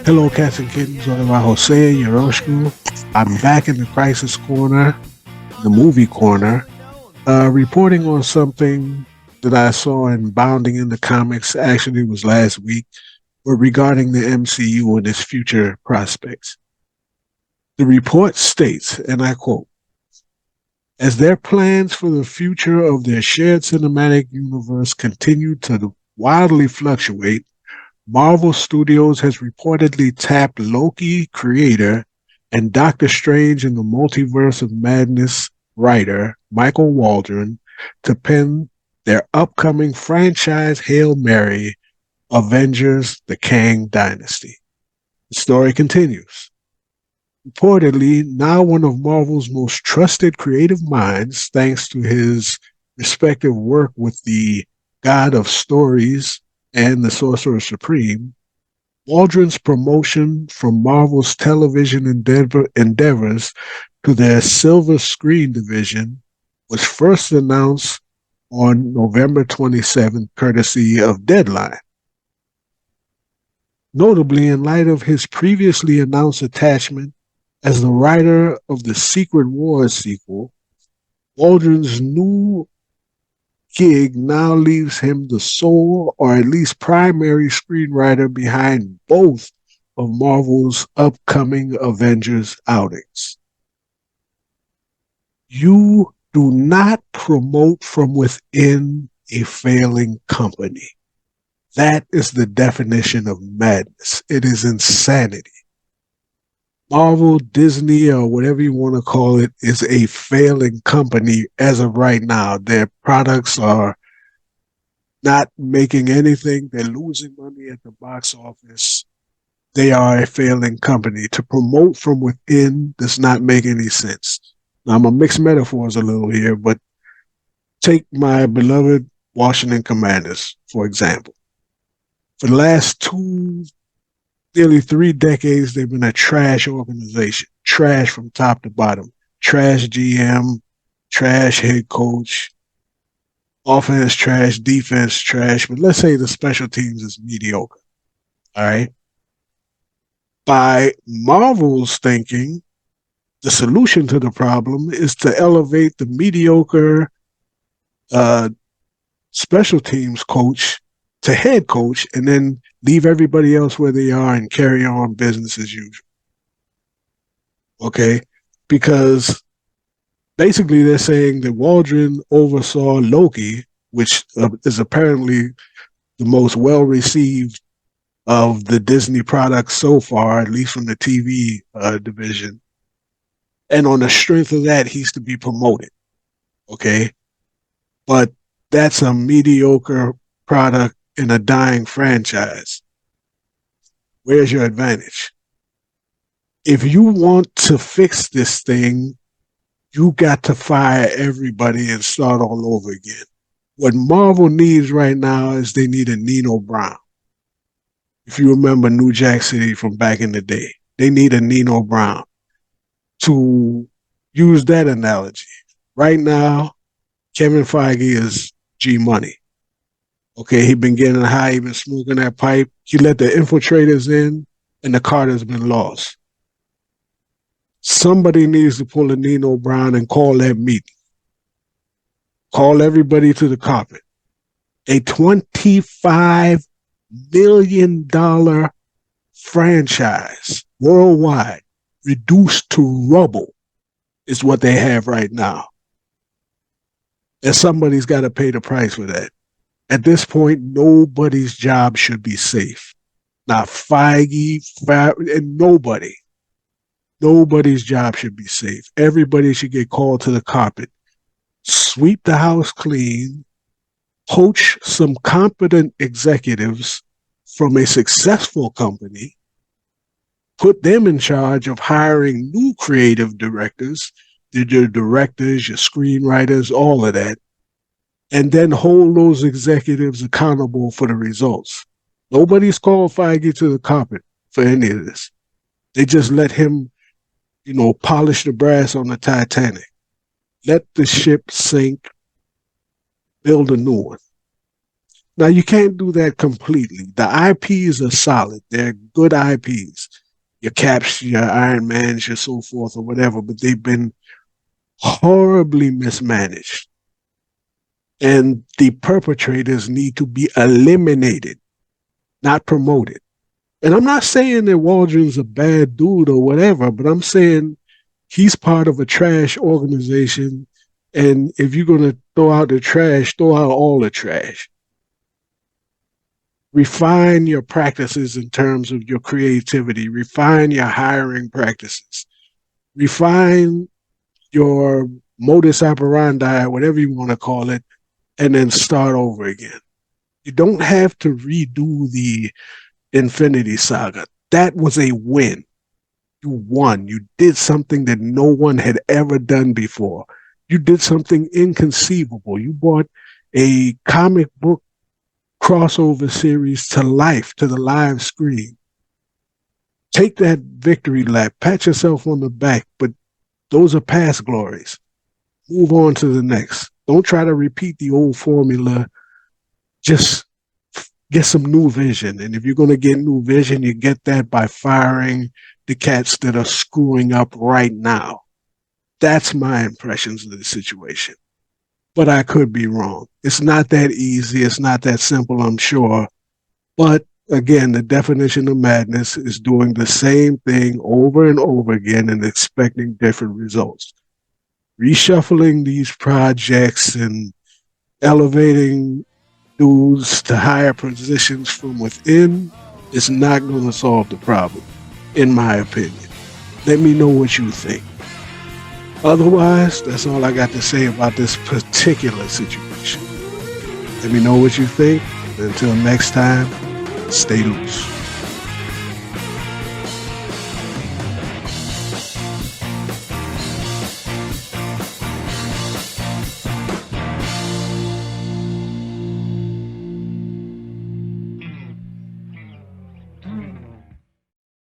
Hello, cats and kittens. Oliver Jose Yoroshku. I'm back in the crisis corner, the movie corner, reporting on something that I saw in Bounding in the Comics. Actually, it was last week, but regarding the MCU and its future prospects. The report states, and I quote, as their plans for the future of their shared cinematic universe continue to wildly fluctuate, Marvel Studios has reportedly tapped Loki creator and Doctor Strange in the Multiverse of Madness writer Michael Waldron to pen their upcoming franchise Hail Mary, Avengers: The Kang Dynasty. The story continues. Reportedly, now one of Marvel's most trusted creative minds, thanks to his respective work with the God of Stories and the Sorcerer Supreme, Waldron's promotion from Marvel's television endeavors to their silver screen division was first announced on November 27th, courtesy of Deadline. Notably, in light of his previously announced attachment as the writer of the Secret Wars sequel, Waldron's new gig now leaves him the sole or at least primary screenwriter behind both of Marvel's upcoming Avengers outings. You do not promote from within a failing company. That is the definition of madness. It is insanity. Marvel, Disney, or whatever you want to call it, is a failing company as of right now. Their products are not making anything. They're losing money at the box office. They are a failing company. To promote from within does not make any sense. Now, I'm going to mix metaphors a little here, but take my beloved Washington Commanders, for example. For the last nearly 3 decades, they've been a trash organization, trash from top to bottom, trash GM, trash head coach, offense trash, defense trash, but let's say the special teams is mediocre. All right. By Marvel's thinking, the solution to the problem is to elevate the mediocre special teams coach to head coach and then leave everybody else where they are and carry on business as usual. Okay? Because basically they're saying that Waldron oversaw Loki, which is apparently the most well-received of the Disney products so far, at least from the TV division. And on the strength of that, he's to be promoted. Okay? But that's a mediocre product in a dying franchise. Where's your advantage? If you want to fix this thing, you got to fire everybody and start all over again. What Marvel needs right now is they need a Nino Brown. If you remember New Jack City from back in the day, they need a Nino Brown. To use that analogy, right now, Kevin Feige is G Money. Okay, he been getting high, he been smoking that pipe. He let the infiltrators in, and the Carter's been lost. Somebody needs to pull a Nino Brown and call that meeting. Call everybody to the carpet. A $25 million franchise worldwide reduced to rubble is what they have right now. And somebody's got to pay the price for that. At this point, nobody's job should be safe. Not Feige, and nobody. Nobody's job should be safe. Everybody should get called to the carpet. Sweep the house clean. Poach some competent executives from a successful company. Put them in charge of hiring new creative directors, your directors, your screenwriters, all of that, and then hold those executives accountable for the results. Nobody's called Feige to the carpet for any of this. They just let him, polish the brass on the Titanic. Let the ship sink, build a new one. Now you can't do that completely. The IPs are solid. They're good IPs. Your Caps, your Iron Mans, your so forth or whatever, but they've been horribly mismanaged. And the perpetrators need to be eliminated, not promoted. And I'm not saying that Waldron's a bad dude or whatever, but I'm saying he's part of a trash organization. And if you're going to throw out the trash, throw out all the trash. Refine your practices in terms of your creativity, refine your hiring practices, refine your modus operandi, whatever you want to call it, and then start over again. You don't have to redo the Infinity Saga. That was a win. You won. You did something that no one had ever done before. You did something inconceivable. You brought a comic book crossover series to life, to the live screen. Take that victory lap, pat yourself on the back, but those are past glories. Move on to the next. Don't try to repeat the old formula. Just get some new vision. And if you're going to get new vision, you get that by firing the cats that are screwing up right now. That's my impressions of the situation. But I could be wrong. It's not that easy. It's not that simple, I'm sure. But again, the definition of madness is doing the same thing over and over again and expecting different results. Reshuffling these projects and elevating dudes to higher positions from within is not going to solve the problem, in my opinion. Let me know what you think. Otherwise, that's all I got to say about this particular situation. Let me know what you think. Until next time, stay loose.